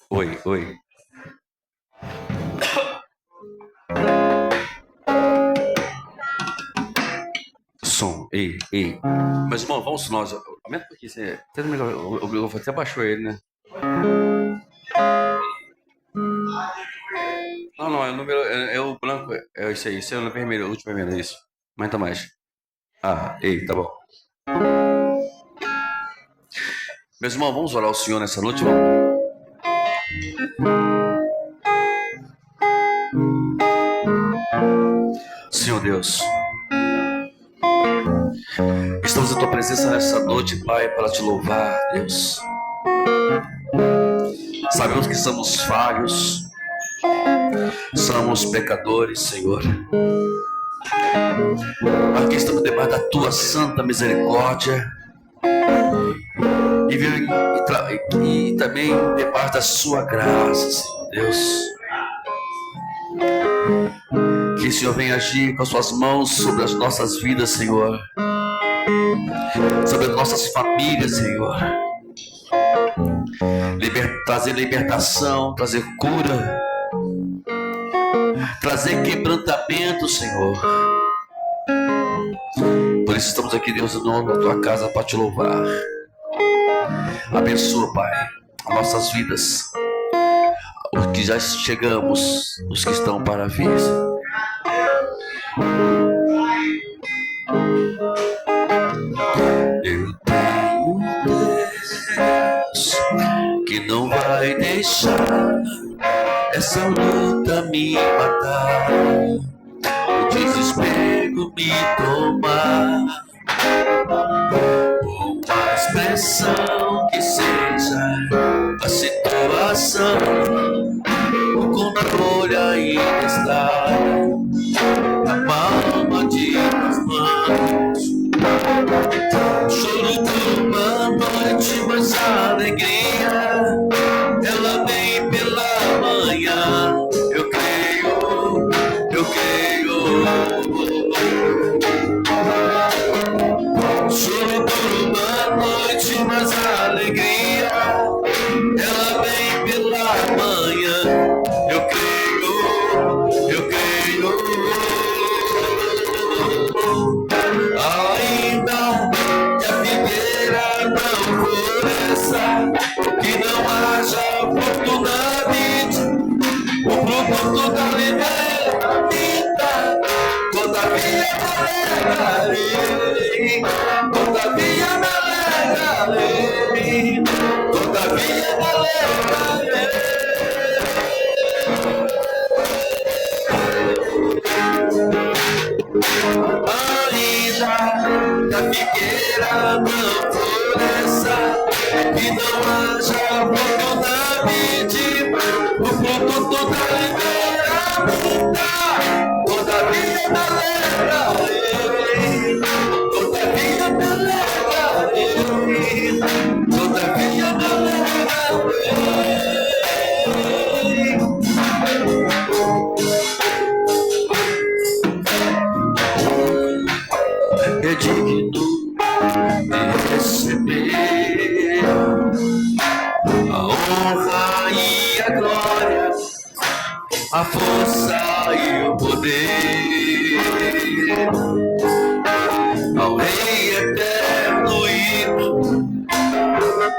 Oi, oi. Som, ei. Mas, irmão, vamos nós. Aumenta um pouquinho. Você até baixou ele, né? Não, é o número. É o branco. É isso aí. Esse é o vermelho, o último vermelho, é isso. Aumenta mais. Ei, tá bom. Meus irmãos, vamos orar ao Senhor nessa noite, vamos? Senhor Deus, estamos em Tua presença nessa noite, Pai, para Te louvar, Deus. Sabemos que somos falhos, somos pecadores, Senhor. Aqui estamos debaixo da Tua santa misericórdia e também debaixo da Sua graça, Senhor Deus. Que o Senhor venha agir com as Suas mãos sobre as nossas vidas, Senhor. Sobre as nossas famílias, Senhor. Trazer libertação, trazer cura, trazer quebrantamento, Senhor. Por isso estamos aqui, Deus, no nome da Tua casa para Te louvar. Abençoa, Pai, as nossas vidas, os que já chegamos, os que estão para vir. Eu tenho um Deus que não vai deixar essa luta me matar, o desespero me tomar. Por mais pressão que seja a situação, o controle ainda está na palma de tuas mãos. Choro por uma noite, mas a alegria ela vem pela manhã. Eu creio. Choro por uma noite, mas a alegria ela vem pela manhã. Eu creio. Ainda que a figueira não floresça, que não haja fruto na vida, o produto da vida, todavia me alegrarei, todavia me alegrarei, todavia me alegrarei. Ainda que a figueira não floresça, que não haja fruto na vide, o fruto da liberta, todavia me alegrarei, todavia me alegrarei, todavia me alegrarei. É digno de receber a honra e a glória, a força e o poder, ao Rei eterno e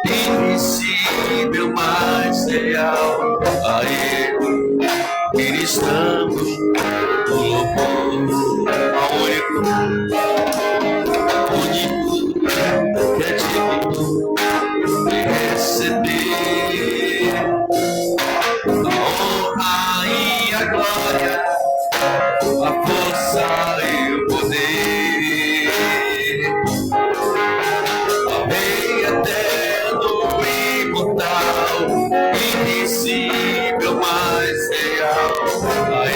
invisível, mais leal, a Ele ministramos o louvor, ao único que é digno de receber a honra e a glória, a força e o poder, ao Rei eterno e imortal, invisível, mais real, a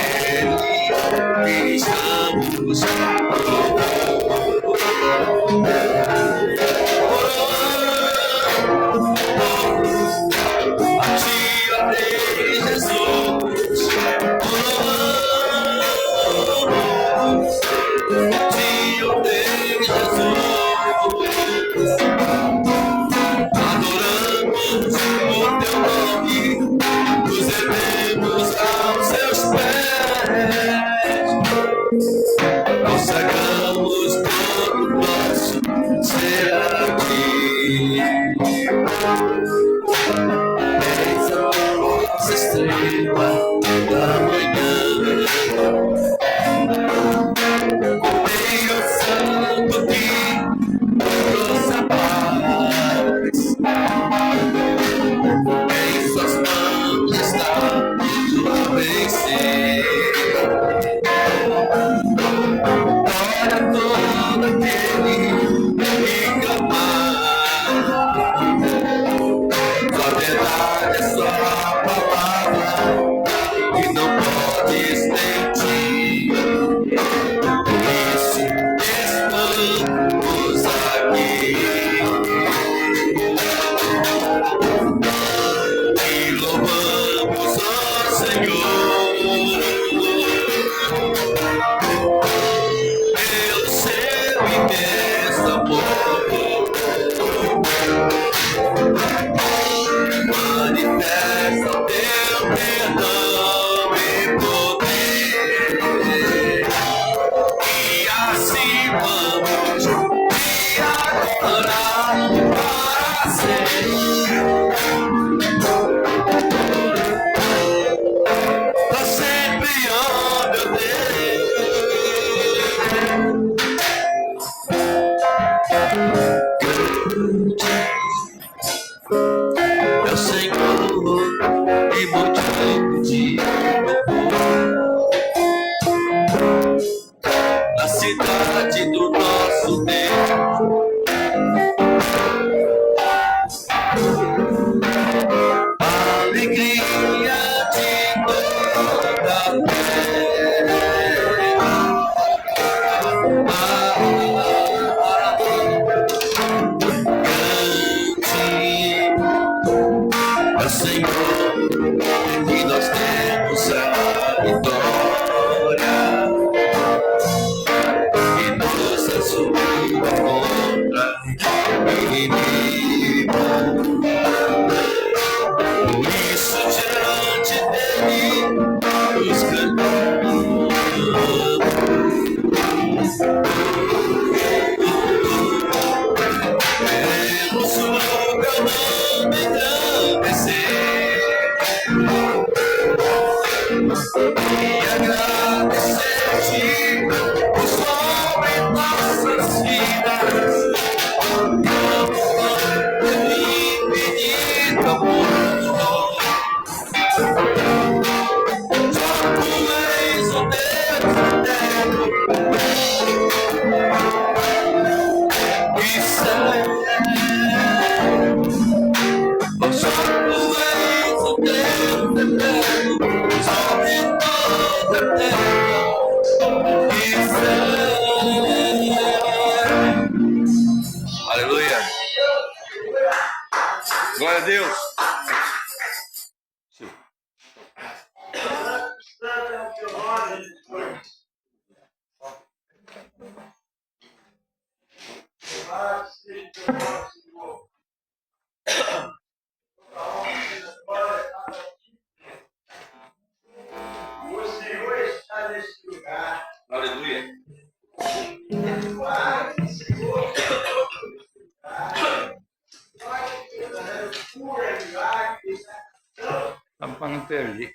Não perdi.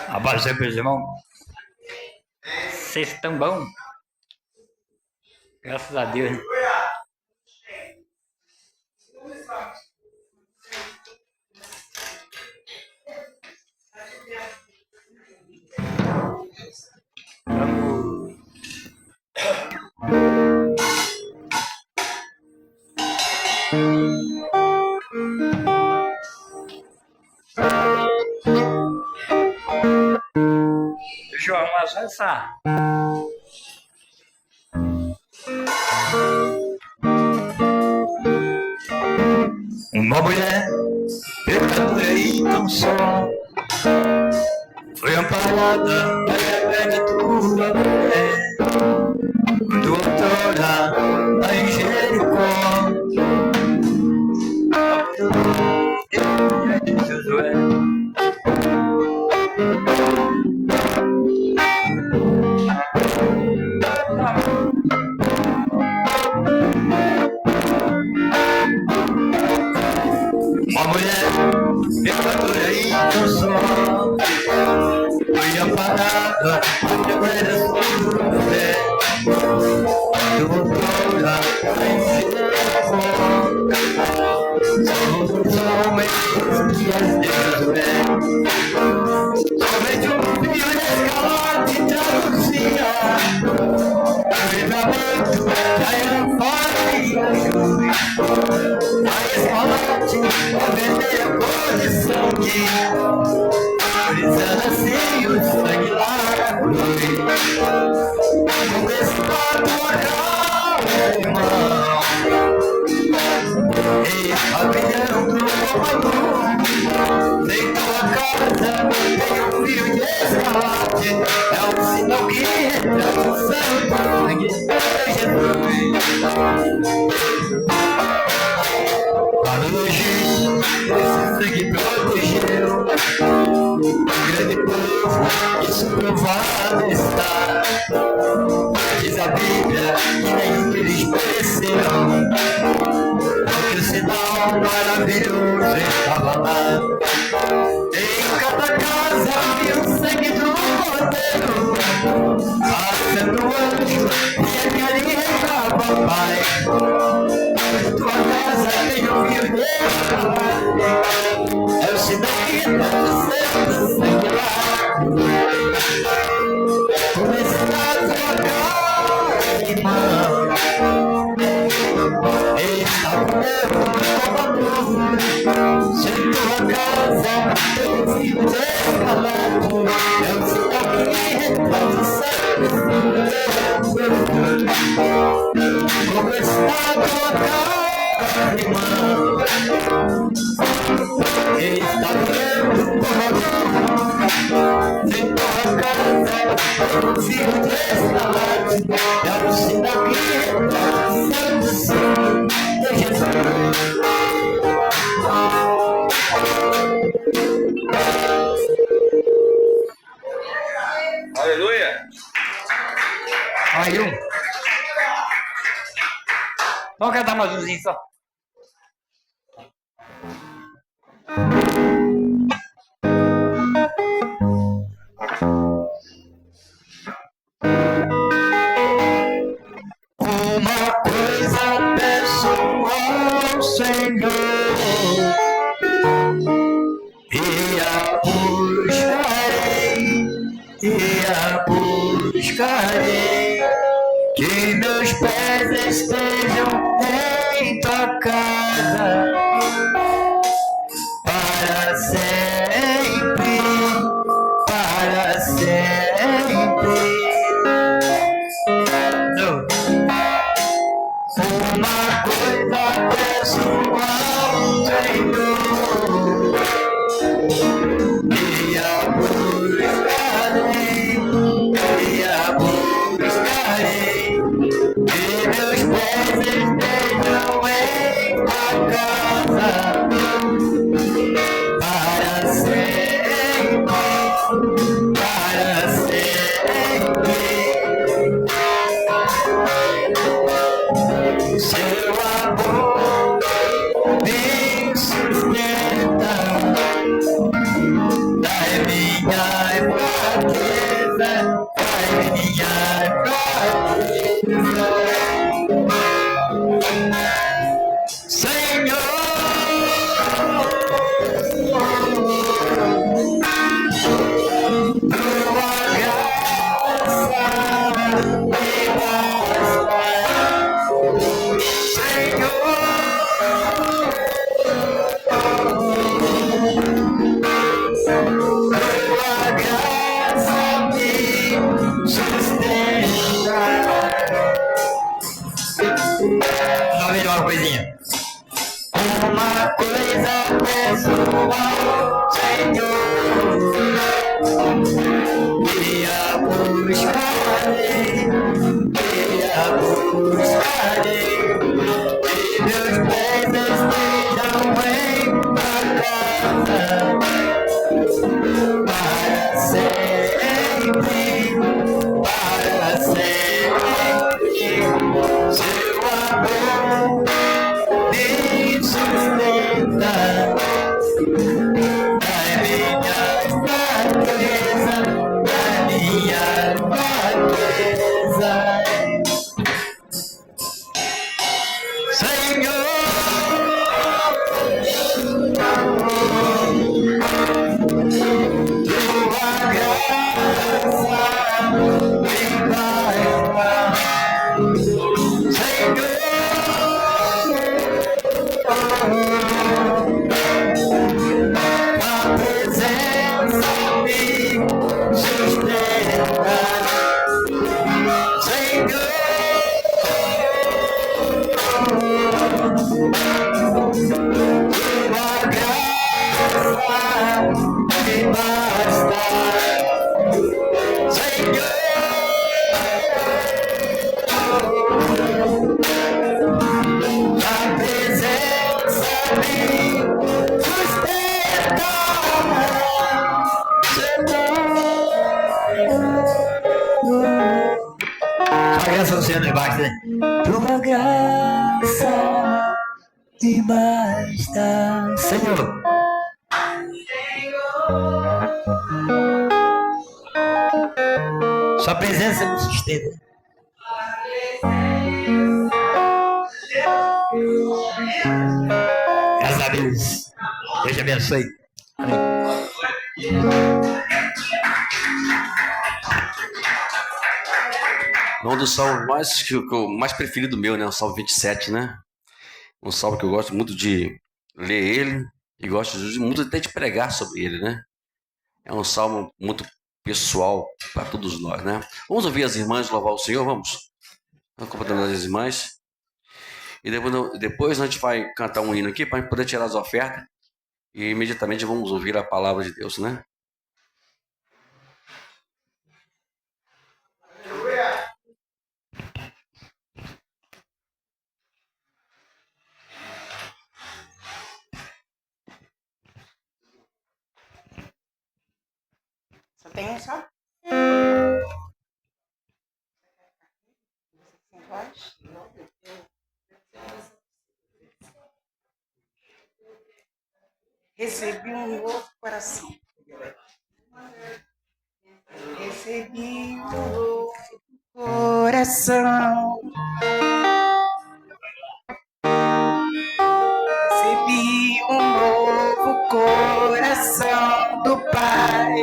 Apareceu para os irmãos. Vocês estão bom? Graças a Deus. Deixa eu arrumar só essa Uma mulher pecadora e tão só foi amparada pela grande tua fé, quando outrora a em Jericó de Josué. Uma mulher pecadora e tão só foi amparada pela sua fé, quando outrora a em Jericó. Somos homens de Josué, somente um filho escalado e traduzia o livramento da infância e a juventude. A escolate obedeia a cor de sangue, por isso ela assim o sangue lá na cruz. Como está moral, irmão, e pavilhão do amor, em tua casa tem um fio de escalate, é um sinal que retrata o sangue de Jesus. Para o Egito, esse sangue protegeu o grande povo, isso provado está. Diz a Bíblia que nenhum deles pereceram, porque o sinal maravilhoso estava lá. Em cada casa havia o sangue do Cordeiro, passando o anjo e a carinha estava pai. Tua casa tem um fio de escalate, é o sinal que está do sangue lá. Como está tua casa, irmão? Está novo, se tua casa tem um fio de escalate, é o sinal que retrata o sangue. Como está tua casa, irmão? Está vendo como em tua casa um fio de escalate, é o sinal que retrata o sangue de Jesus. Aleluia! Aí um. Vamos cantar mais umzinho só. Uma coisa peço ao Senhor e a buscarei, que meus pés estejam em tua casa para sempre, para sempre. Uma coisa peço ao Senhor e a buscarei, que meus pés estejam em tua casa para sempre, para sempre. Seu amor me sustenta, dai minha fraqueza, dai minha fraqueza, Senhor. Tua graça me basta, Senhor. Sua presença me sustenta. Graças a Deus. Deus te abençoe. Amém. Um dos salmos mais preferido meu, né? O Salmo 27, né? Um salmo que eu gosto muito de ler ele e gosto muito até de pregar sobre ele, né? É um salmo muito pessoal para todos nós, né? Vamos ouvir as irmãs louvar o Senhor, vamos? Vamos acompanhando as irmãs. E depois a gente vai cantar um hino aqui para poder tirar as ofertas e imediatamente vamos ouvir a palavra de Deus, né? Só tem um só? Recebi um novo coração. Recebi um novo coração. Recebi um novo coração do Pai.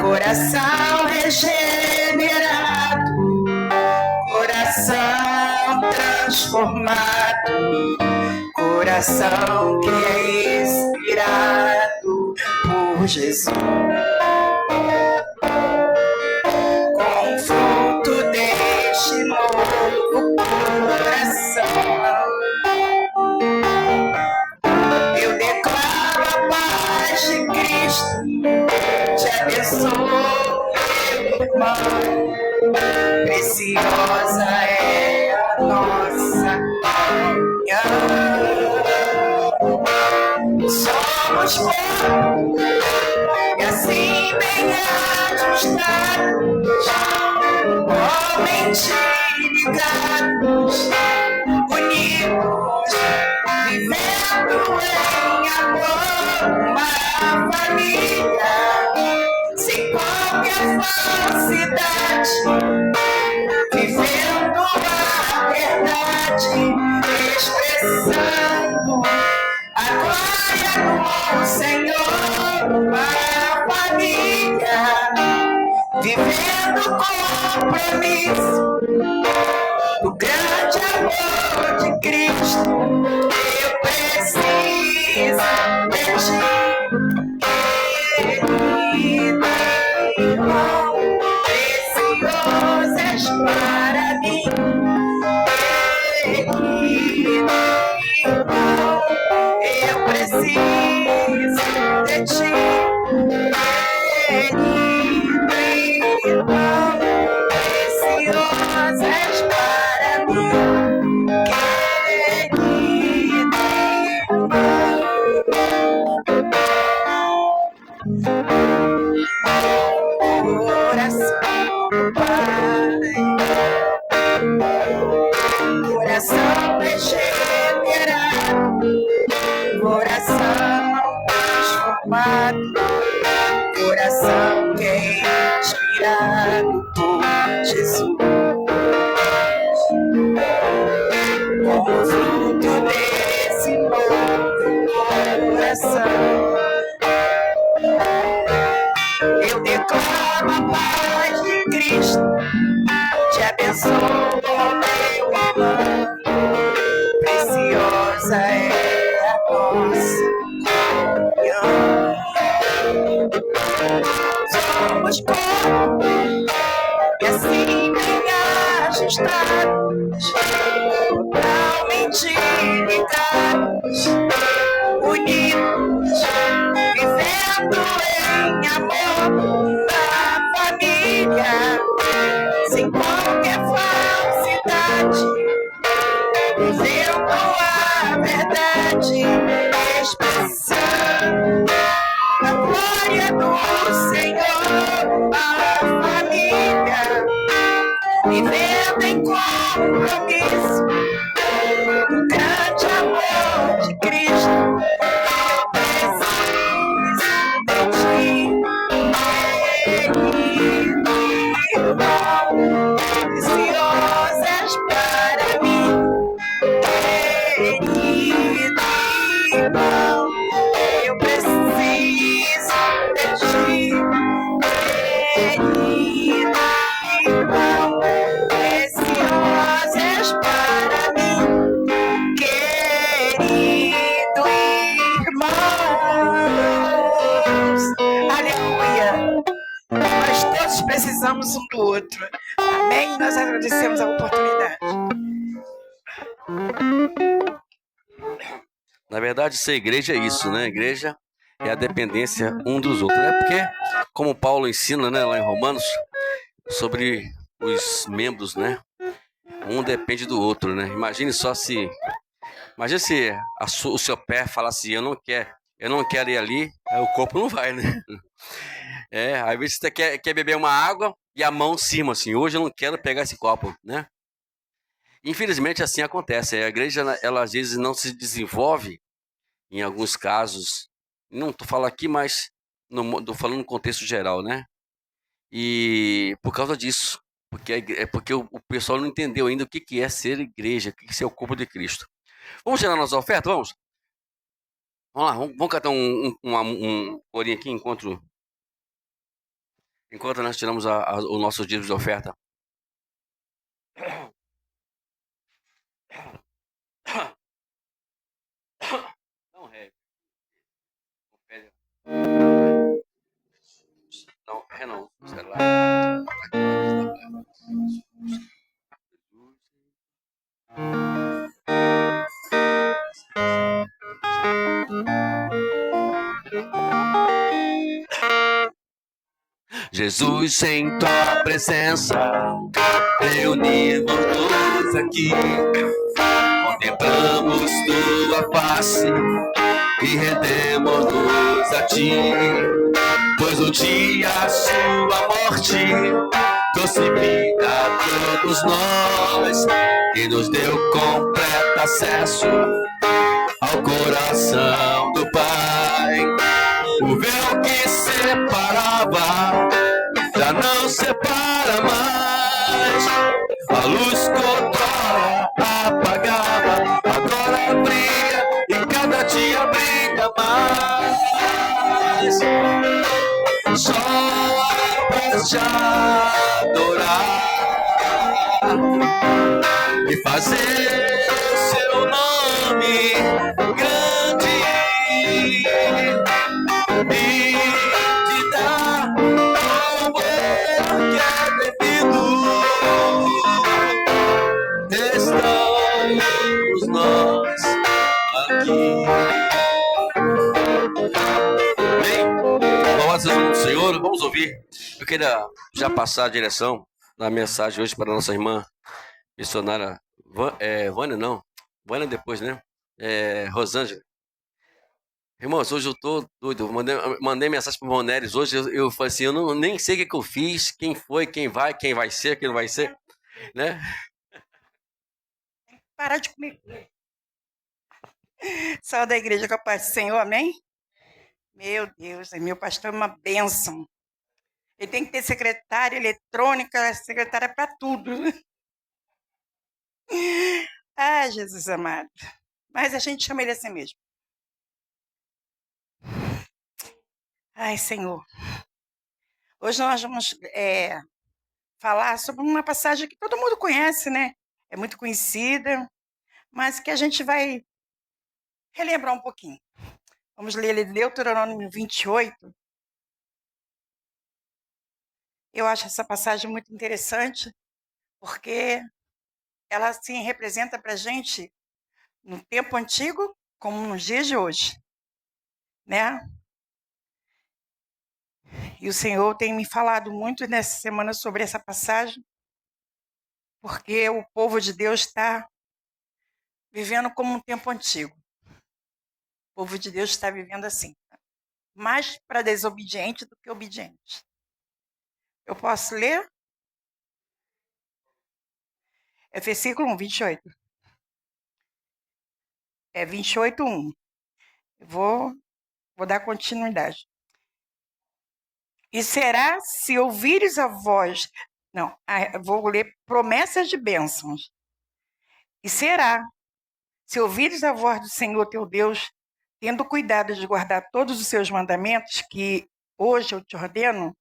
Coração regenerado, coração transformado, coração que é inspirado por Jesus. Com o fruto deste novo coração, eu declaro a paz de Cristo. Te abençoo, meu irmão, preciosa é a nossa comunhão. Somos corpo e assim bem ajustados, igualmente ligados, unidos, vivendo em amor, uma família. Sem qualquer falsidade, vivendo a verdade, expressando a glória do Senhor, uma família, vivendo o compromisso do grande amor de Cristo. Eu preciso de ti, querido irmão, precioso és para mim, querido irmão, eu preciso de ti, querido irmão, precioso és para mim, querido irmão. Coração do Pai, coração regenerado, coração transformado, coração que é inspirado por Jesus. Como fruto desse novo coração, Eu declaro a paz de Cristo, te abençoo, meu irmão. Preciosa é a nossa união. Somos corpo e assim bem ajustados, totalmente ligados, unidos, vivendo em amor na família, sem qualquer falsidade, vivendo a verdade, expressando a glória do Senhor, a família, vivendo em compromisso, o grande amor de Cristo. Eu preciso de ti, irmão, preciosas para mim, querido irmão. Eu preciso de ti, querido irmão, preciosas para mim, querido irmãos. Aleluia! Nós todos precisamos um do outro. Amém? Nós agradecemos a oportunidade. Na verdade, ser igreja é isso, né? Igreja é a dependência um dos outros, né? Porque, como Paulo ensina, né, lá em Romanos, sobre os membros, né? Um depende do outro, né? Imagine se o seu pé fala assim, eu não quero ir ali, aí o corpo não vai, né? Às vezes você quer beber uma água e a mão cima, assim, hoje eu não quero pegar esse copo, né? Infelizmente, assim acontece. A igreja, ela às vezes não se desenvolve, em alguns casos, não estou falando aqui, mas estou falando no contexto geral, né? E por causa disso, porque o pessoal não entendeu ainda o que é ser igreja, o que é ser o corpo de Cristo. Vamos tirar nossa oferta? Vamos? Vamos lá, vamos cantar um corinho aqui enquanto nós tiramos o nosso dízimo de oferta. Não, não, celular. Jesus, em tua presença, reunimos-nos aqui, contemplamos tua face e rendemos-nos a ti, pois um dia a sua morte trouxe vida a todos nós e nos deu completo acesso ao coração do Pai. O véu que separava já não separa mais. A luz que outrora apagava agora brilha e cada dia brilha mais. Só para te adorar e fazer seu nome grande e te dar louvor que é devido. Estamos nós aqui. Bem, louvado seja o nome do Senhor, vamos ouvir. Eu queria já passar a direção da mensagem hoje para a nossa irmã missionária Vânia, não. Vânia depois, né? Rosângela. Irmãos, hoje eu tô doido. Eu mandei mensagem pro Ronelis hoje. Eu falei assim: eu nem sei o que eu fiz, quem foi, quem vai ser, quem não vai ser, né? Parar de comer. Sal da igreja com a paz do Senhor, amém? Meu Deus, meu pastor é uma bênção. Ele tem que ter secretária eletrônica, secretária para tudo. Ah, Jesus amado. Mas a gente chama ele assim mesmo. Ai, Senhor. Hoje nós vamos falar sobre uma passagem que todo mundo conhece, né? É muito conhecida, mas que a gente vai relembrar um pouquinho. Vamos ler Deuteronômio 28. Eu acho essa passagem muito interessante, porque ela assim representa para a gente no tempo antigo como nos dias de hoje, né? E o Senhor tem me falado muito nessa semana sobre essa passagem, porque o povo de Deus está vivendo como um tempo antigo. O povo de Deus está vivendo assim, mais para desobediente do que obediente. Eu posso ler? É versículo 1, 28. É 28, 1. Eu vou dar continuidade. E será, se ouvires a voz... Não, vou ler promessas de bênçãos. E será, se ouvires a voz do Senhor teu Deus, tendo cuidado de guardar todos os seus mandamentos, que hoje eu te ordeno,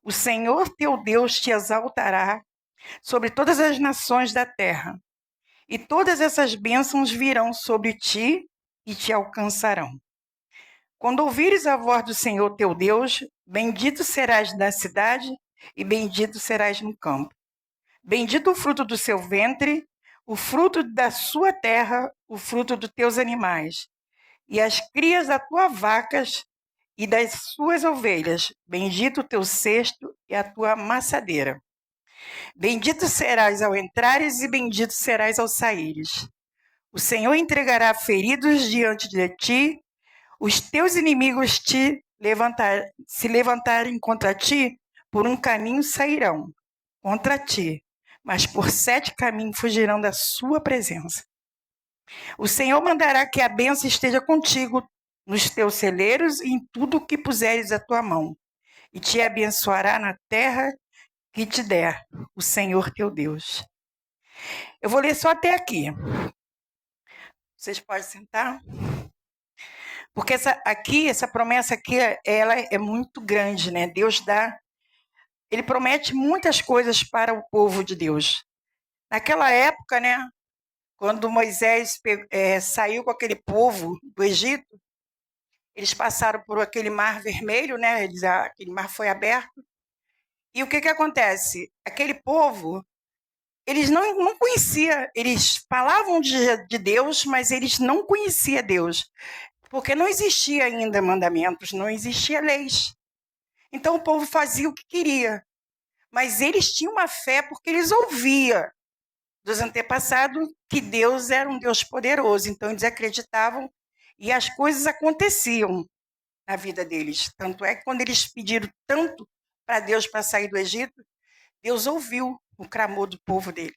o Senhor teu Deus te exaltará sobre todas as nações da terra, e todas essas bênçãos virão sobre ti e te alcançarão. Quando ouvires a voz do Senhor teu Deus, bendito serás na cidade e bendito serás no campo. Bendito o fruto do seu ventre, o fruto da sua terra, o fruto dos teus animais, e as crias das tuas vacas e das suas ovelhas. Bendito o teu cesto e a tua amassadeira. Bendito serás ao entrares e bendito serás ao saíres. O Senhor entregará feridos diante de ti, os teus inimigos se levantarem contra ti, por um caminho sairão contra ti, mas por 7 caminhos fugirão da sua presença. O Senhor mandará que a bênção esteja contigo nos teus celeiros e em tudo o que puseres a tua mão, e te abençoará na terra que te der o Senhor teu Deus. Eu vou ler só até aqui. Vocês podem sentar? Porque essa promessa aqui, ela é muito grande, né? Deus ele promete muitas coisas para o povo de Deus. Naquela época, né? Quando Moisés saiu com aquele povo do Egito, eles passaram por aquele mar vermelho, né? Aquele mar foi aberto. E o que acontece? Aquele povo, eles não conheciam, eles falavam de Deus, mas eles não conheciam Deus. Porque não existia ainda mandamentos, não existia leis. Então o povo fazia o que queria. Mas eles tinham uma fé porque eles ouviam dos antepassados que Deus era um Deus poderoso. Então eles acreditavam e as coisas aconteciam na vida deles. Tanto é que quando eles pediram tanto para Deus para sair do Egito, Deus ouviu o clamor do povo dele.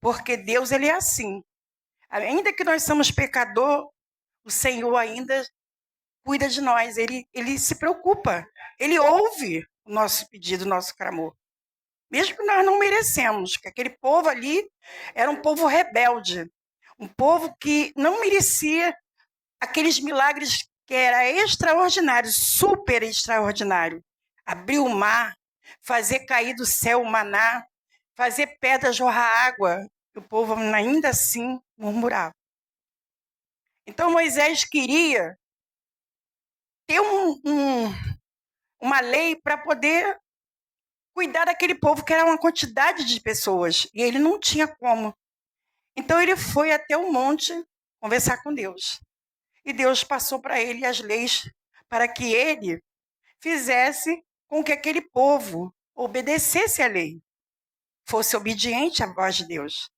Porque Deus, ele é assim. Ainda que nós somos pecadores, o Senhor ainda cuida de nós, ele se preocupa, ele ouve o nosso pedido, o nosso clamor. Mesmo que nós não merecemos, porque aquele povo ali era um povo rebelde, um povo que não merecia aqueles milagres que eram extraordinários, super extraordinários. Abrir o mar, fazer cair do céu o maná, fazer pedra jorrar água, o povo ainda assim murmurava. Então Moisés queria ter uma lei para poder cuidar daquele povo, que era uma quantidade de pessoas, e ele não tinha como. Então ele foi até o monte conversar com Deus. E Deus passou para ele as leis para que ele fizesse com que aquele povo obedecesse a lei, fosse obediente à voz de Deus.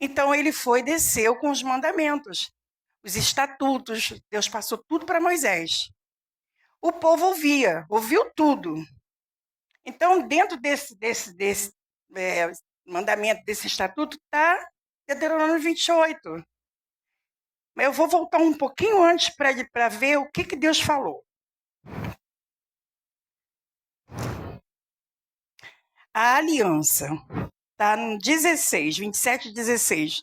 Então ele foi e desceu com os mandamentos, os estatutos, Deus passou tudo para Moisés. O povo ouviu tudo. Então, dentro desse mandamento, desse estatuto, está Deuteronômio 28. Mas eu vou voltar um pouquinho antes para ver o que Deus falou. A aliança está no 16, 27, 16.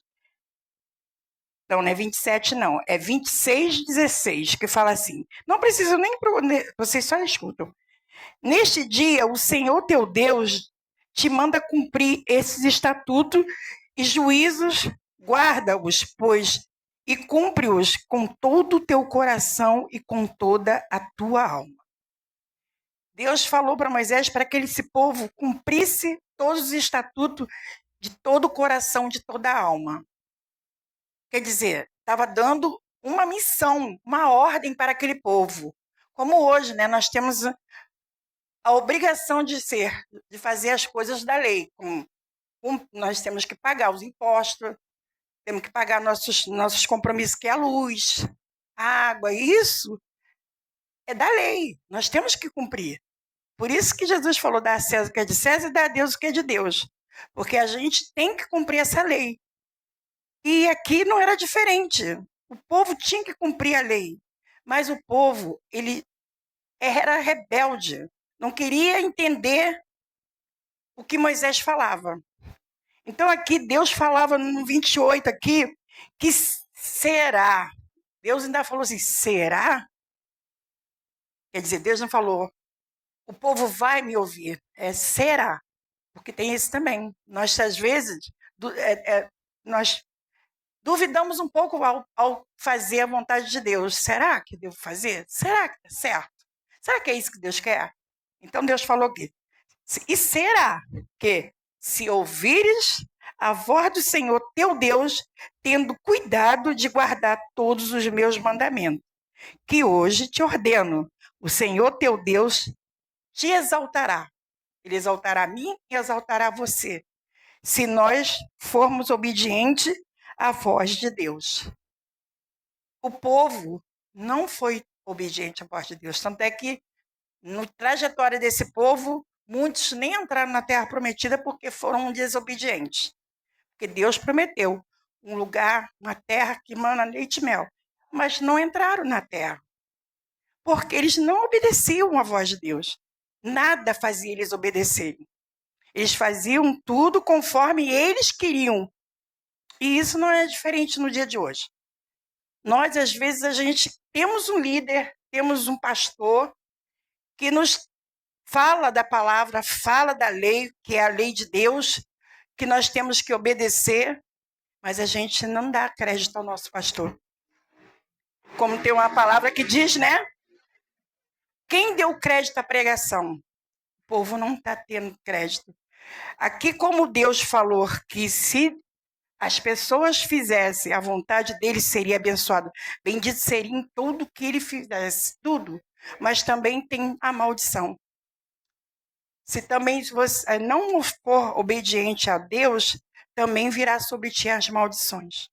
Não, não é 27, não. É 26, 16, que fala assim. Não preciso nem... Vocês só escutam. Neste dia, o Senhor teu Deus te manda cumprir esses estatutos e juízos, guarda-os, pois, e cumpre-os com todo o teu coração e com toda a tua alma. Deus falou para Moisés para que esse povo cumprisse todos os estatutos de todo o coração, de toda a alma. Quer dizer, estava dando uma missão, uma ordem para aquele povo. Como hoje, né, nós temos a obrigação de fazer as coisas da lei. Nós temos que pagar os impostos, temos que pagar nossos compromissos, que é a luz, a água. Isso é da lei, nós temos que cumprir. Por isso que Jesus falou: dá a César o que é de César e dá a Deus o que é de Deus. Porque a gente tem que cumprir essa lei. E aqui não era diferente. O povo tinha que cumprir a lei. Mas o povo, ele era rebelde. Não queria entender o que Moisés falava. Então aqui Deus falava no 28 aqui que será. Deus ainda falou assim, será? Quer dizer, Deus não falou, o povo vai me ouvir. É será. Porque tem isso também. Nós, às vezes, nós duvidamos um pouco ao fazer a vontade de Deus. Será que devo fazer? Será que é certo? Será que é isso que Deus quer? Então Deus falou aqui. E será que, se ouvires a voz do Senhor teu Deus, tendo cuidado de guardar todos os meus mandamentos, que hoje te ordeno, o Senhor teu Deus te exaltará. Ele exaltará a mim e exaltará você, se nós formos obedientes à voz de Deus. O povo não foi obediente à voz de Deus, tanto é que, na trajetória desse povo, muitos nem entraram na terra prometida porque foram desobedientes. Porque Deus prometeu um lugar, uma terra que mana leite e mel, mas não entraram na terra, porque eles não obedeciam à voz de Deus. Nada fazia eles obedecerem. Eles faziam tudo conforme eles queriam. E isso não é diferente no dia de hoje. Nós, às vezes, a gente temos um líder, temos um pastor que nos fala da palavra, fala da lei, que é a lei de Deus, que nós temos que obedecer, mas a gente não dá crédito ao nosso pastor. Como tem uma palavra que diz, né? Quem deu crédito à pregação? O povo não está tendo crédito. Aqui, como Deus falou que se as pessoas fizessem a vontade dele, seria abençoado. Bendito seria em tudo que ele fizesse, tudo. Mas também tem a maldição. Se também você não for obediente a Deus, também virá sobre ti as maldições.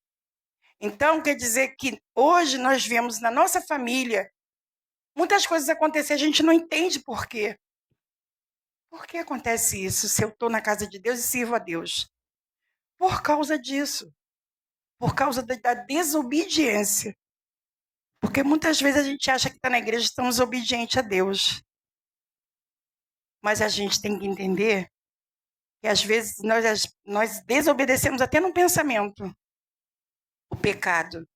Então, quer dizer que hoje nós vemos na nossa família muitas coisas acontecer, a gente não entende por quê. Por que acontece isso se eu estou na casa de Deus e sirvo a Deus? Por causa disso. Por causa da desobediência. Porque muitas vezes a gente acha que está na igreja e estamos obedientes a Deus. Mas a gente tem que entender que às vezes nós desobedecemos até no pensamento. O pecado.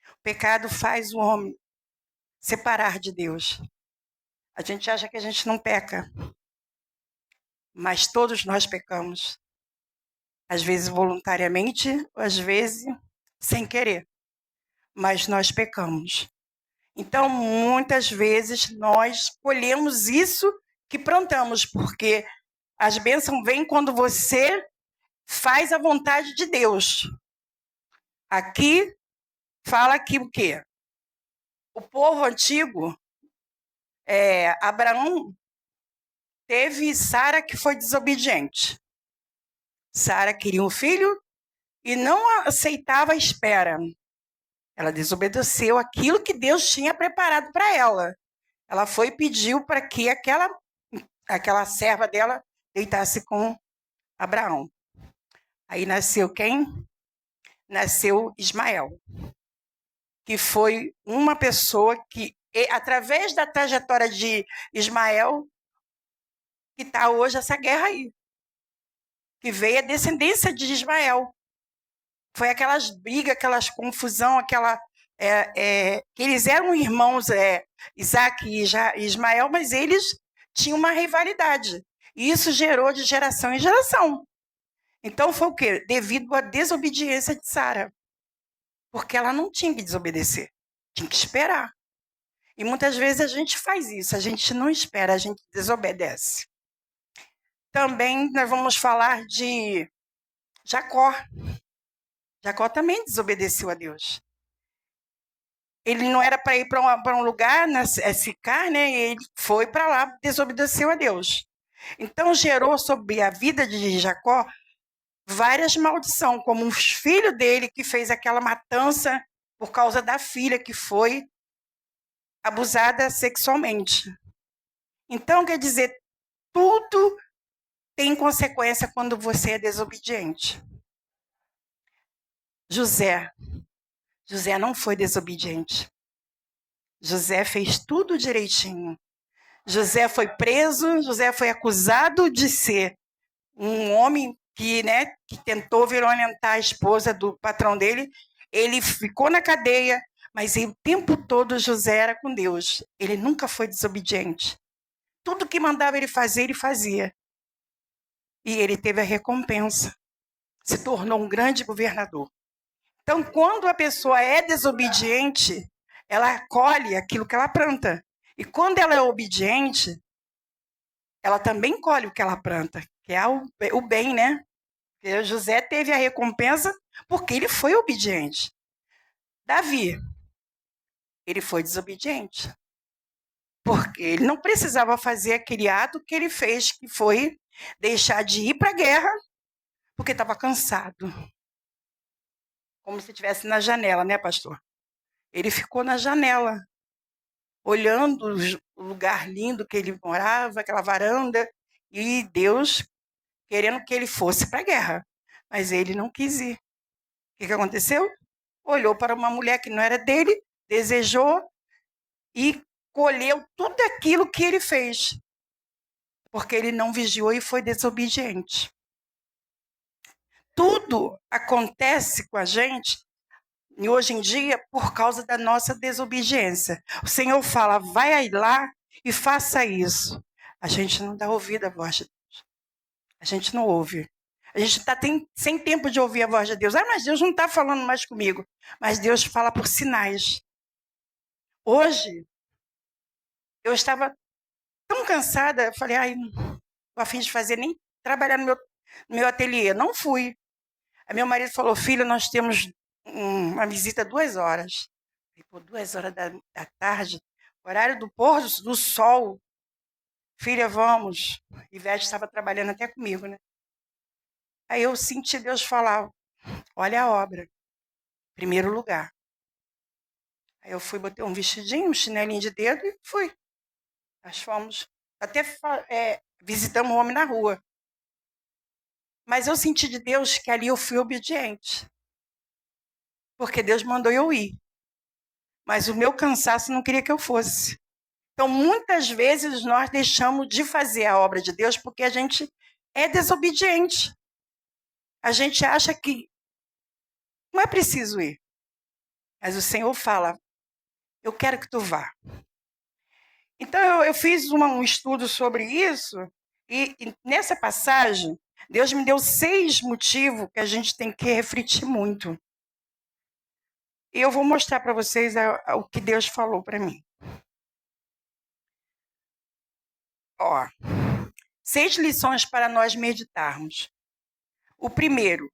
O pecado faz o homem separar de Deus. A gente acha que a gente não peca. Mas todos nós pecamos. Às vezes voluntariamente, às vezes sem querer. Mas nós pecamos. Então, muitas vezes, nós colhemos isso que plantamos, porque as bênçãos vêm quando você faz a vontade de Deus. Aqui, fala que o quê? O povo antigo, Abraão, teve Sara que foi desobediente. Sara queria um filho e não aceitava a espera. Ela desobedeceu aquilo que Deus tinha preparado para ela. Ela foi e pediu para que aquela serva dela deitasse com Abraão. Aí nasceu quem? Nasceu Ismael, que foi uma pessoa que, através da trajetória de Ismael, que está hoje essa guerra aí, que veio a descendência de Ismael. Foi aquelas brigas, aquelas confusão, que eles eram irmãos, Isaac e Ismael, mas eles tinham uma rivalidade. E isso gerou de geração em geração. Então foi o quê? Devido à desobediência de Sara. Porque ela não tinha que desobedecer, tinha que esperar. E muitas vezes a gente faz isso, a gente não espera, a gente desobedece. Também nós vamos falar de Jacó. Jacó também desobedeceu a Deus. Ele não era para ir para um lugar, ficar, né? Ele foi para lá, desobedeceu a Deus. Então gerou sobre a vida de Jacó várias maldições, como os filhos dele que fez aquela matança por causa da filha que foi abusada sexualmente. Então, quer dizer, tudo tem consequência quando você é desobediente. José não foi desobediente. José fez tudo direitinho. José foi preso, José foi acusado de ser um homem que tentou violentar a esposa do patrão dele. Ele ficou na cadeia, mas o tempo todo José era com Deus. Ele nunca foi desobediente. Tudo que mandava ele fazer, ele fazia. E ele teve a recompensa. Se tornou um grande governador. Então, quando a pessoa é desobediente, ela colhe aquilo que ela planta. E quando ela é obediente, ela também colhe o que ela planta, que é o bem, né? Porque José teve a recompensa porque ele foi obediente. Davi, ele foi desobediente. Porque ele não precisava fazer aquele ato que ele fez, que foi deixar de ir para a guerra, porque estava cansado. Como se estivesse na janela, né, pastor? Ele ficou na janela, olhando o lugar lindo que ele morava, aquela varanda, e Deus querendo que ele fosse para a guerra. Mas ele não quis ir. O que aconteceu? Olhou para uma mulher que não era dele, desejou e colheu tudo aquilo que ele fez. Porque ele não vigiou e foi desobediente. Tudo acontece com a gente, e hoje em dia, por causa da nossa desobediência. O Senhor fala, vai aí lá e faça isso. A gente não dá ouvido à voz de Deus. A gente não ouve. A gente está sem tempo de ouvir a voz de Deus. Mas Deus não está falando mais comigo. Mas Deus fala por sinais. Hoje, eu estava tão cansada, eu falei, não estou a fim de fazer nem trabalhar no meu ateliê. Não fui. Aí meu marido falou, filho, nós temos uma visita 2 horas. Por 2 horas da tarde, horário do pôr do sol. Filha, vamos. Ivete estava trabalhando até comigo, né? Aí eu senti Deus falar, olha a obra, primeiro lugar. Aí eu fui, botei um vestidinho, um chinelinho de dedo e fui. Nós fomos, até visitamos um homem na rua. Mas eu senti de Deus que ali eu fui obediente. Porque Deus mandou eu ir. Mas o meu cansaço não queria que eu fosse. Então, muitas vezes, nós deixamos de fazer a obra de Deus porque a gente é desobediente. A gente acha que não é preciso ir. Mas o Senhor fala, eu quero que tu vá. Então, eu fiz um estudo sobre isso e nessa passagem, Deus me deu 6 motivos que a gente tem que refletir muito. E eu vou mostrar para vocês o que Deus falou para mim. 6 lições para nós meditarmos. O primeiro,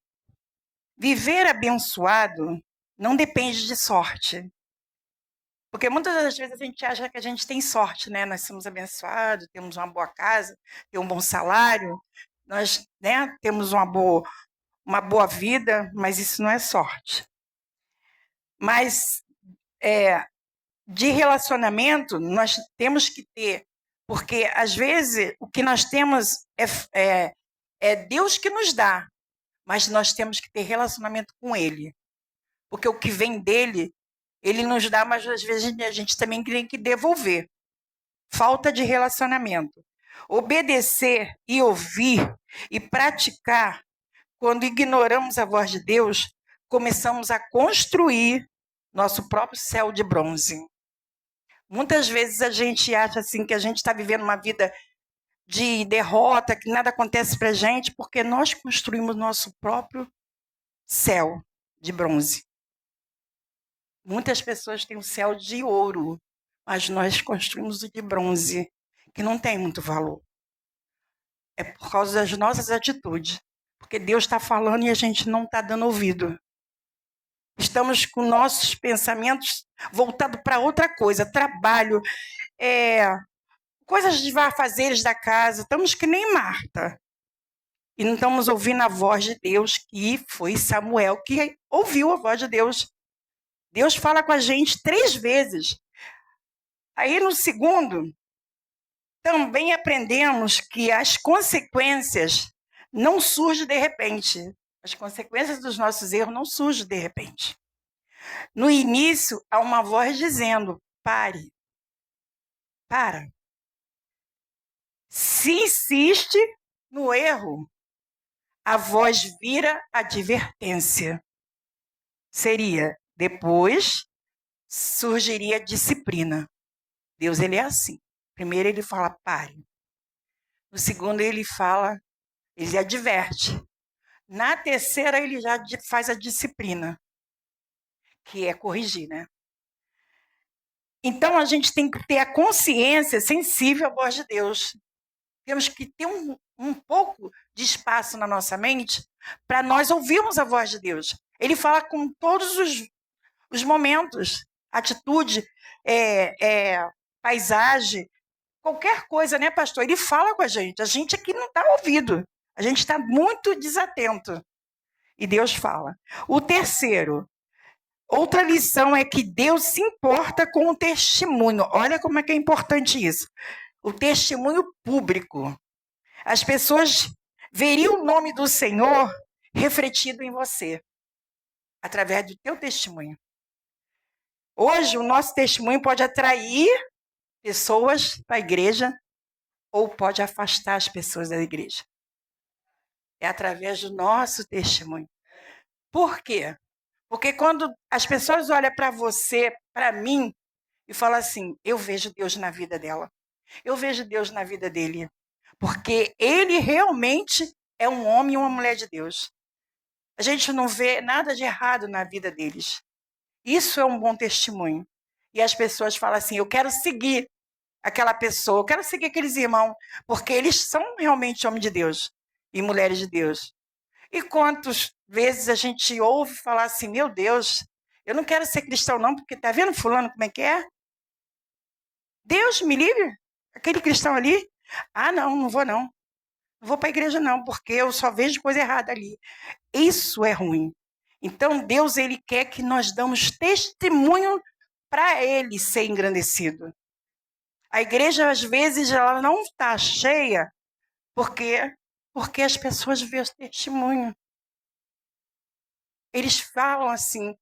viver abençoado não depende de sorte. Porque muitas das vezes a gente acha que a gente tem sorte, né? Nós somos abençoados, temos uma boa casa, temos um bom salário, nós temos uma boa vida, mas isso não é sorte. Mas de relacionamento, nós temos que ter, porque às vezes o que nós temos é Deus que nos dá, mas nós temos que ter relacionamento com Ele. Porque o que vem dele, Ele nos dá, mas às vezes a gente também tem que devolver. Falta de relacionamento. Obedecer e ouvir e praticar, quando ignoramos a voz de Deus, começamos a construir nosso próprio céu de bronze. Muitas vezes a gente acha assim que a gente está vivendo uma vida de derrota, que nada acontece para a gente, porque nós construímos nosso próprio céu de bronze. Muitas pessoas têm o céu de ouro, mas nós construímos o de bronze, que não tem muito valor. É por causa das nossas atitudes, porque Deus está falando e a gente não está dando ouvido. Estamos com nossos pensamentos voltados para outra coisa, trabalho, coisas de afazeres da casa. Estamos que nem Marta. E não estamos ouvindo a voz de Deus, que foi Samuel que ouviu a voz de Deus. Deus fala com a gente 3 vezes. Aí no segundo, também aprendemos que as consequências não surgem de repente. As consequências dos nossos erros não surgem de repente. No início, há uma voz dizendo: pare, para. Se insiste no erro, a voz vira advertência. Seria, depois, surgiria disciplina. Deus, ele é assim. Primeiro ele fala, pare. No segundo ele fala, ele adverte. Na terceira ele já faz a disciplina, que é corrigir, né? Então a gente tem que ter a consciência sensível à voz de Deus. Temos que ter um pouco de espaço na nossa mente para nós ouvirmos a voz de Deus. Ele fala com todos os momentos, atitude, paisagem, qualquer coisa, né, pastor? Ele fala com a gente aqui não está ouvido, a gente está muito desatento. E Deus fala. O terceiro, outra lição é que Deus se importa com o testemunho. Olha como é que é importante isso. O testemunho público. As pessoas veriam o nome do Senhor refletido em você, através do teu testemunho. Hoje, o nosso testemunho pode atrair pessoas para a igreja ou pode afastar as pessoas da igreja. É através do nosso testemunho. Por quê? Porque quando as pessoas olham para você, para mim, e falam assim, eu vejo Deus na vida dela. Eu vejo Deus na vida dele. Porque ele realmente é um homem e uma mulher de Deus. A gente não vê nada de errado na vida deles. Isso é um bom testemunho. E as pessoas falam assim, eu quero seguir aquela pessoa, eu quero seguir aqueles irmãos, porque eles são realmente homens de Deus e mulheres de Deus. E quantas vezes a gente ouve falar assim, meu Deus, eu não quero ser cristão não, porque tá vendo fulano como é que é? Deus me livre, aquele cristão ali. Ah, não vou não. Não vou para a igreja não, porque eu só vejo coisa errada ali. Isso é ruim. Então Deus, ele quer que nós damos testemunho para ele ser engrandecido. A igreja, às vezes, ela não está cheia porque as pessoas veem o testemunho. Eles falam assim,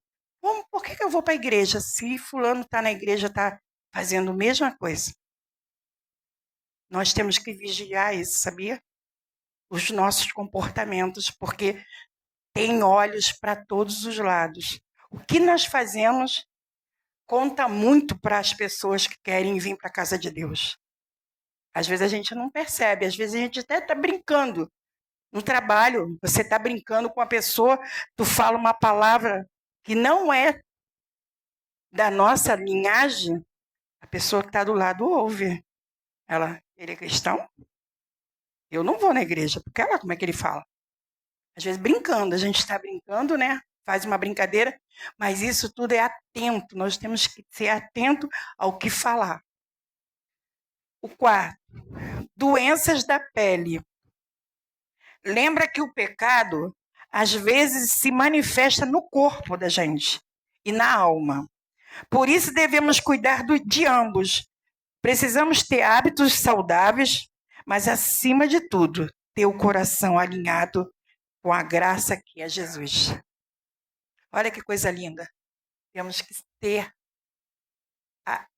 por que eu vou para a igreja? Se fulano está na igreja, está fazendo a mesma coisa. Nós temos que vigiar isso, sabia? Os nossos comportamentos, porque tem olhos para todos os lados. O que nós fazemos conta muito para as pessoas que querem vir para a casa de Deus. Às vezes a gente não percebe, às vezes a gente até está brincando. No trabalho, você está brincando com a pessoa, tu fala uma palavra que não é da nossa linhagem, a pessoa que está do lado ouve. Ele é cristão? Eu não vou na igreja, porque olha como é que ele fala. Às vezes brincando, a gente está brincando, né? Faz uma brincadeira, mas isso tudo é atento, nós temos que ser atento ao que falar. O quarto, doenças da pele. Lembra que o pecado, às vezes, se manifesta no corpo da gente e na alma. Por isso, devemos cuidar de ambos. Precisamos ter hábitos saudáveis, mas, acima de tudo, ter o coração alinhado com a graça que é Jesus. Olha que coisa linda. Temos que ter...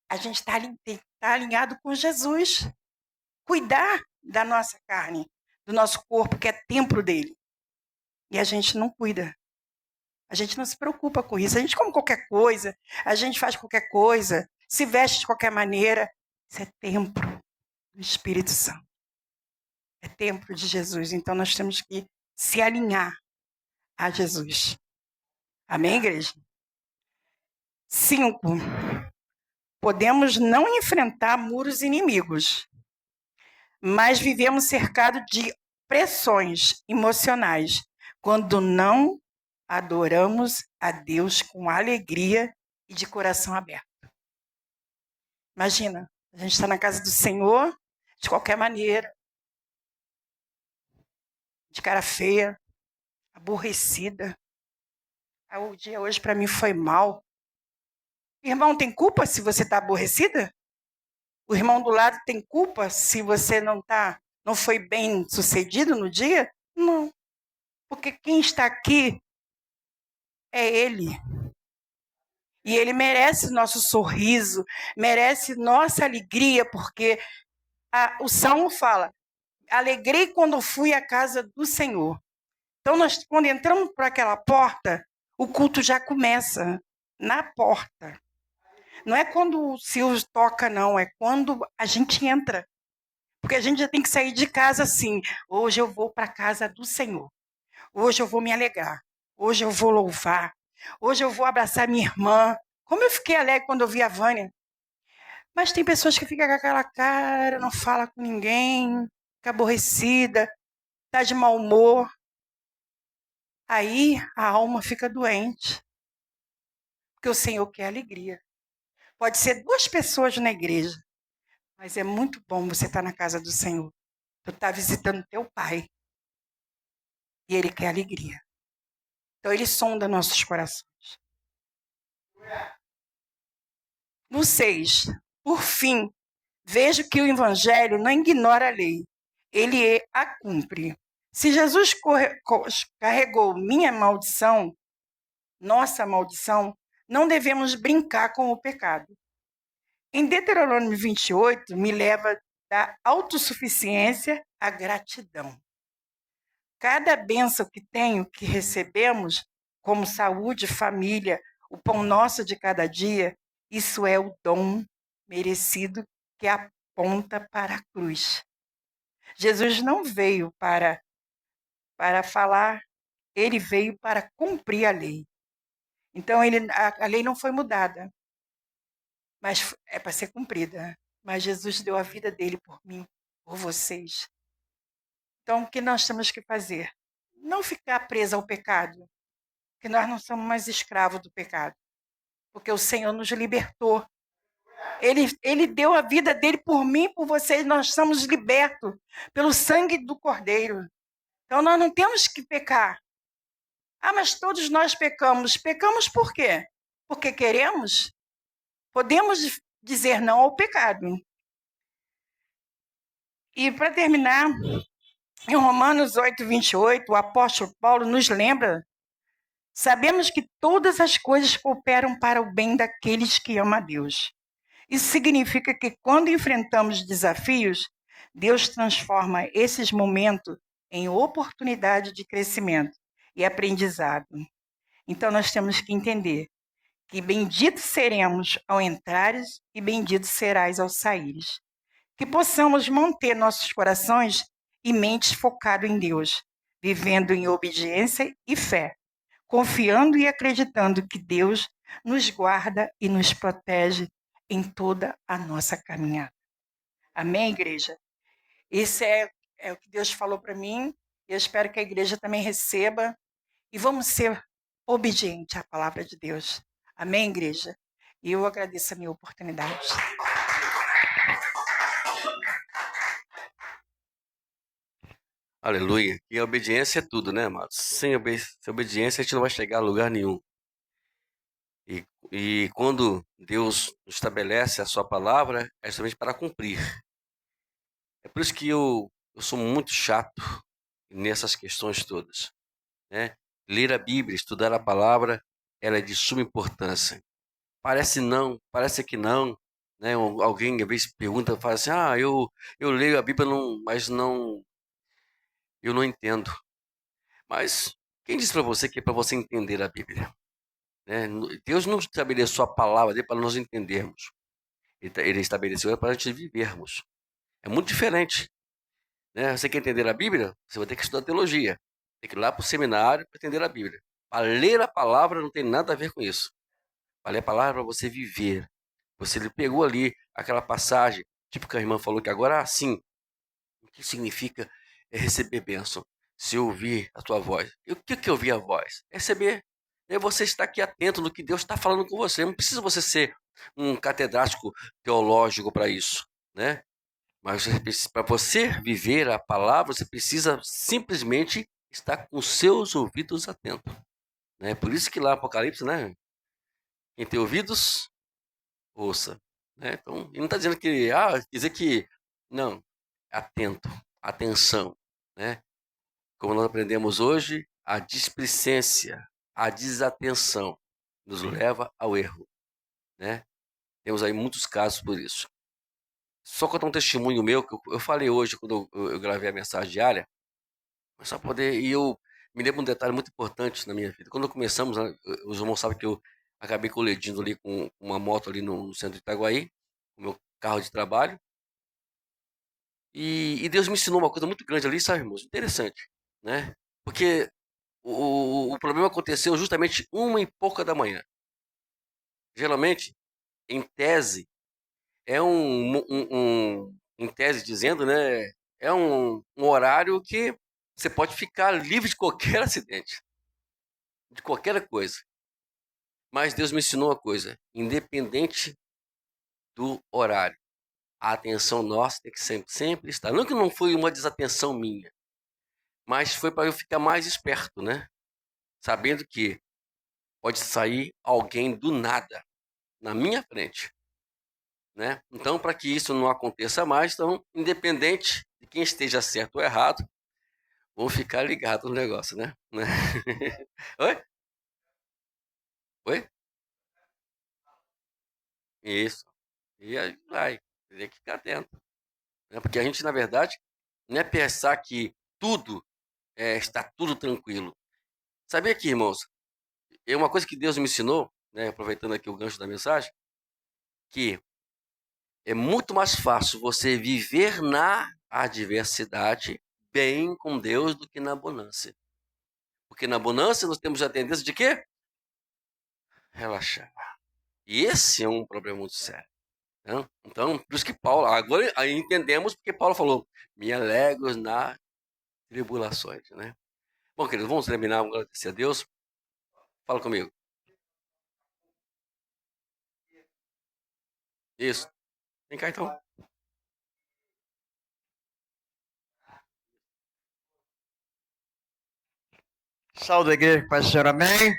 A gente está alinhado com Jesus. Cuidar da nossa carne, do nosso corpo, que é templo dele. E a gente não cuida. A gente não se preocupa com isso. A gente come qualquer coisa, a gente faz qualquer coisa, se veste de qualquer maneira. Isso é templo do Espírito Santo. templo de Jesus. Então nós temos que se alinhar a Jesus. Amém, igreja? 5. Podemos não enfrentar muros inimigos, mas vivemos cercados de pressões emocionais quando não adoramos a Deus com alegria e de coração aberto. Imagina, a gente está na casa do Senhor, de qualquer maneira, de cara feia, aborrecida. O dia hoje para mim foi mal. Irmão, tem culpa se você está aborrecida? O irmão do lado tem culpa se você não foi bem sucedido no dia? Não. Porque quem está aqui é ele. E ele merece nosso sorriso, merece nossa alegria, porque o Salmo fala: alegrei quando fui à casa do Senhor. Então, quando entramos por aquela porta, o culto já começa na porta. Não é quando o Silvio toca, não, é quando a gente entra. Porque a gente já tem que sair de casa assim. Hoje eu vou para a casa do Senhor. Hoje eu vou me alegrar. Hoje eu vou louvar. Hoje eu vou abraçar minha irmã. Como eu fiquei alegre quando eu vi a Vânia. Mas tem pessoas que ficam com aquela cara, não fala com ninguém, fica aborrecida, está de mau humor. Aí a alma fica doente. Porque o Senhor quer alegria. Pode ser 2 pessoas na igreja, mas é muito bom você estar na casa do Senhor. Tu está visitando teu pai. E ele quer alegria. Então ele sonda nossos corações. No 6, por fim, vejo que o evangelho não ignora a lei. Ele a cumpre. Se Jesus carregou minha maldição, nossa maldição, não devemos brincar com o pecado. Em Deuteronômio 28, me leva da autossuficiência à gratidão. Cada bênção que recebemos, como saúde, família, o pão nosso de cada dia, isso é o dom merecido que aponta para a cruz. Jesus não veio para falar, ele veio para cumprir a lei. Então, a lei não foi mudada, mas é para ser cumprida. Mas Jesus deu a vida dele por mim, por vocês. Então, o que nós temos que fazer? Não ficar preso ao pecado, porque nós não somos mais escravos do pecado, porque o Senhor nos libertou. Ele deu a vida dele por mim, por vocês, nós somos libertos pelo sangue do Cordeiro. Então, nós não temos que pecar. Mas todos nós pecamos. Pecamos por quê? Porque queremos? Podemos dizer não ao pecado. E para terminar, em Romanos 8, 28, o apóstolo Paulo nos lembra: sabemos que todas as coisas cooperam para o bem daqueles que amam a Deus. Isso significa que quando enfrentamos desafios, Deus transforma esses momentos em oportunidade de crescimento e aprendizado. Então nós temos que entender que benditos seremos ao entrares e benditos serás ao saíres. Que possamos manter nossos corações e mentes focados em Deus, vivendo em obediência e fé, confiando e acreditando que Deus nos guarda e nos protege em toda a nossa caminhada. Amém, igreja? Esse é o que Deus falou para mim. Eu espero que a igreja também receba. E vamos ser obedientes à palavra de Deus. Amém, igreja? E eu agradeço a minha oportunidade. Aleluia. E a obediência é tudo, né, amados? Sem obediência a gente não vai chegar a lugar nenhum. E quando Deus estabelece a sua palavra, é justamente para cumprir. É por isso que eu sou muito chato nessas questões todas, né? Ler a Bíblia, estudar a palavra, ela é de suma importância. Parece que não, né? Alguém às vezes pergunta, fala assim: eu leio a Bíblia, mas eu não entendo. Mas quem disse para você que é para você entender a Bíblia? Né? Deus não estabeleceu a palavra dele para nós entendermos. Ele estabeleceu para a gente vivermos. É muito diferente. Né? Você quer entender a Bíblia? Você vai ter que estudar teologia. Tem que ir lá para o seminário para entender a Bíblia. Para ler a palavra não tem nada a ver com isso. Para ler a palavra é para você viver. Você pegou ali aquela passagem, tipo que a irmã falou que agora sim. O que significa receber bênção? Se ouvir a tua voz. E o que é ouvir a voz? Receber. É você estar aqui atento no que Deus está falando com você. Não precisa você ser um catedrático teológico para isso, né? Mas para você viver a palavra, você precisa simplesmente estar com seus ouvidos atentos, né? Por isso que lá no Apocalipse, né? Quem tem ouvidos, ouça, né? Então, ele não está dizendo que, quer dizer que, não, atento, atenção, né? Como nós aprendemos hoje, a displicência, a desatenção nos leva ao erro, né? Temos aí muitos casos por isso. Só contar um testemunho meu, que eu falei hoje, quando eu gravei a mensagem diária, mas só poder, e eu me lembro um detalhe muito importante na minha vida. Quando começamos, né, os irmãos sabem que eu acabei colidindo ali com uma moto ali no centro de Itaguaí, com o meu carro de trabalho, e Deus me ensinou uma coisa muito grande ali, sabe, irmãos? Interessante, né? Porque o problema aconteceu justamente 1h pouca da manhã. Geralmente, em tese, em tese dizendo, né, é um horário que você pode ficar livre de qualquer acidente, de qualquer coisa. Mas Deus me ensinou uma coisa, independente do horário, a atenção nossa tem que sempre estar. Não que não foi uma desatenção minha, mas foi para eu ficar mais esperto, né? Sabendo que pode sair alguém do nada na minha frente, né? Então, para que isso não aconteça mais, então, independente de quem esteja certo ou errado, vamos ficar ligados no negócio, né? Oi? Oi? Isso. E aí vai. Tem que ficar atento, né? Porque a gente, na verdade, não é pensar que tudo está tudo tranquilo. Sabia que, irmãos, é uma coisa que Deus me ensinou, né, aproveitando aqui o gancho da mensagem, que é muito mais fácil você viver na adversidade bem com Deus do que na bonança. Porque na bonança nós temos a tendência de quê? Relaxar. E esse é um problema muito sério, né? Então, por isso que Paulo, agora aí entendemos porque Paulo falou, me alegro nas tribulações, né? Bom, queridos, vamos terminar, vamos agradecer a Deus. Fala comigo. Isso. Vem cá, então. Salve a igreja, Pai do Senhor, amém?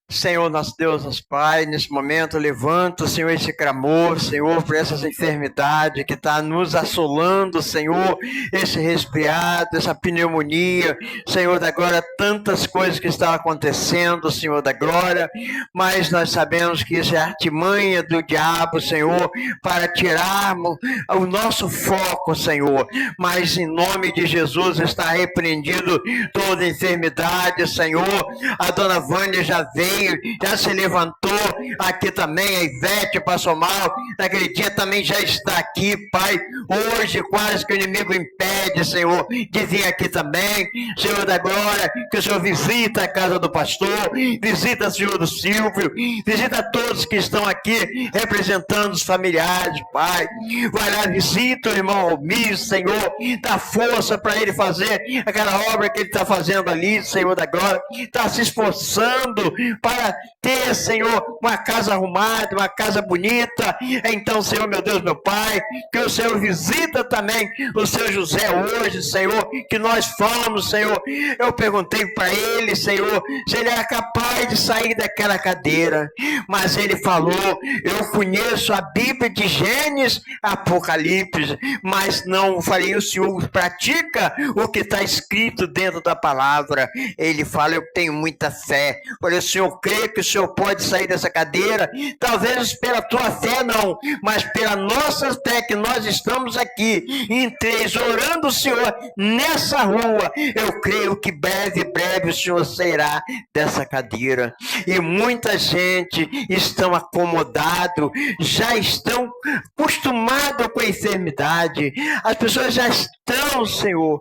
Senhor, nosso Deus, nosso Pai, nesse momento levanta, Senhor, esse clamor, Senhor, por essas enfermidades que está nos assolando, Senhor, esse resfriado, essa pneumonia, Senhor da glória, tantas coisas que estão acontecendo, Senhor da glória, mas nós sabemos que isso é artimanha do diabo, Senhor, para tirarmos o nosso foco, Senhor, mas em nome de Jesus está repreendido toda enfermidade, Senhor. A dona Vânia já veio, já se levantou aqui também, a Ivete passou mal, naquele dia também já está aqui, Pai, hoje quase que o inimigo impede, Senhor, de vir aqui também, Senhor da glória, que o Senhor visita a casa do pastor, visita o Senhor do Silvio, visita todos que estão aqui representando os familiares, Pai, vai lá, visita o irmão Almir, Senhor, dá força para ele fazer aquela obra que ele está fazendo ali, Senhor da glória, está se esforçando para ter, Senhor, uma casa arrumada, uma casa bonita. Então, Senhor, meu Deus, meu Pai, que o Senhor visita também o seu José hoje, Senhor, que nós falamos, Senhor, eu perguntei para ele, Senhor, se ele era capaz de sair daquela cadeira, mas ele falou, eu conheço a Bíblia de Gênesis, Apocalipse, mas não falei, o Senhor pratica o que está escrito dentro da palavra. Ele fala, eu tenho muita fé, olha, o Senhor crê que o Senhor pode sair dessa cadeira, talvez pela tua fé não, mas pela nossa fé que nós estamos aqui em três, orando Senhor nessa rua, eu creio que breve o Senhor sairá dessa cadeira. E muita gente estão acomodado, já estão acostumados com a enfermidade. As pessoas já estão, Senhor,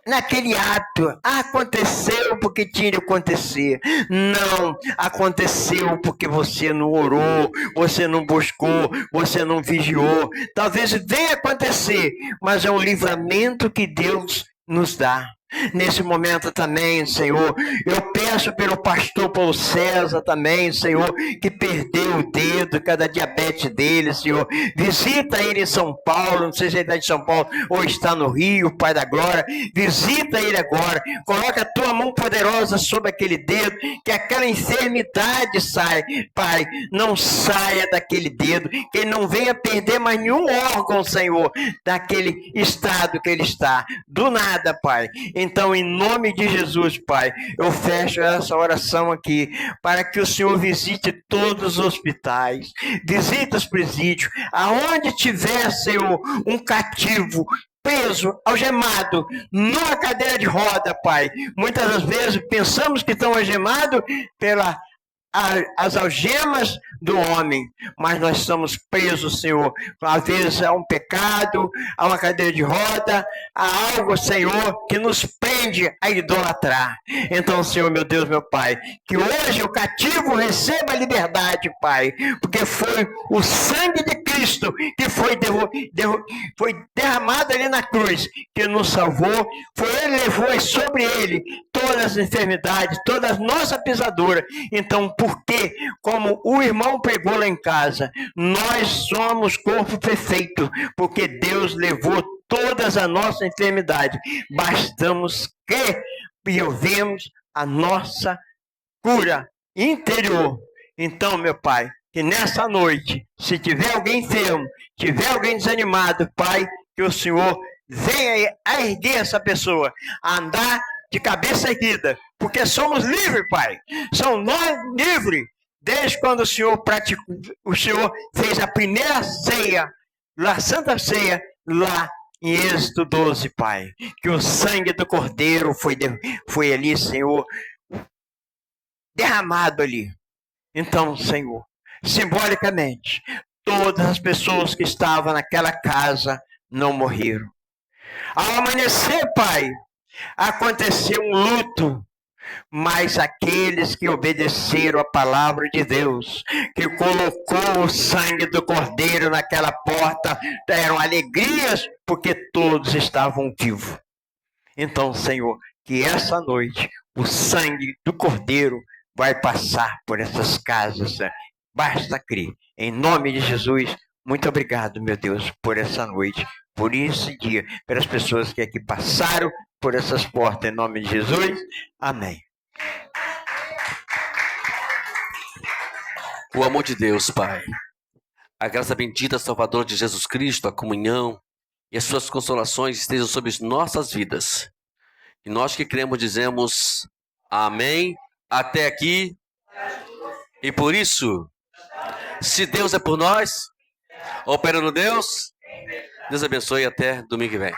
naquele ato. Aconteceu porque tinha de acontecer. Não, aconteceu porque você não orou, você não buscou, você não vigiou. Talvez venha acontecer, mas é um livramento que Deus nos dá. Nesse momento também, Senhor, eu peço pelo pastor Paulo César também, Senhor, que perdeu o dedo, cada diabetes dele, Senhor. Visita ele em São Paulo, não sei se ele está em São Paulo ou está no Rio, Pai da Glória. Visita ele agora, coloca a tua mão poderosa sobre aquele dedo, que aquela enfermidade saia, Pai, não saia daquele dedo, que ele não venha perder mais nenhum órgão, Senhor, daquele estado que ele está, do nada, Pai. Então, em nome de Jesus, Pai, eu fecho essa oração aqui, para que o Senhor visite todos os hospitais, visite os presídios, aonde tiver, Senhor, um cativo, preso, algemado, numa cadeira de roda, Pai. Muitas das vezes pensamos que estão algemados as algemas do homem, mas nós estamos presos, Senhor. Às vezes há um pecado, há uma cadeira de roda, há algo, Senhor, que nos prende a idolatrar. Então, Senhor, meu Deus, meu Pai, que hoje o cativo receba a liberdade, Pai, porque foi o sangue de Cristo que foi derramado ali na cruz, que nos salvou. Foi Ele que levou sobre Ele todas as enfermidades, todas as nossas pisaduras. Então, porque, como o irmão pregou lá em casa, nós somos corpo perfeito, porque Deus levou todas as nossas enfermidades. Bastamos que vivemos a nossa cura interior. Então, meu Pai, que nessa noite, se tiver alguém enfermo, tiver alguém desanimado, Pai, que o Senhor venha a erguer essa pessoa, a andar de cabeça erguida, porque somos livres, Pai. Somos nós livres. Desde quando o Senhor fez a primeira ceia, a Santa Ceia, lá em Êxodo 12, Pai. Que o sangue do Cordeiro foi ali, Senhor, derramado ali. Então, Senhor, simbolicamente, todas as pessoas que estavam naquela casa não morreram. Ao amanhecer, Pai, aconteceu um luto, mas aqueles que obedeceram a palavra de Deus, que colocou o sangue do Cordeiro naquela porta, eram alegrias, porque todos estavam vivos. Então, Senhor, que essa noite o sangue do Cordeiro vai passar por essas casas. Basta crer. Em nome de Jesus, muito obrigado, meu Deus, por essa noite, por esse dia, pelas pessoas que aqui passaram por essas portas, em nome de Jesus. Amém. O amor de Deus, Pai, a graça bendita, Salvador de Jesus Cristo, a comunhão e as suas consolações estejam sobre nossas vidas. E nós que cremos dizemos amém, até aqui. E por isso, se Deus é por nós, operando Deus, Deus abençoe e até domingo que vem.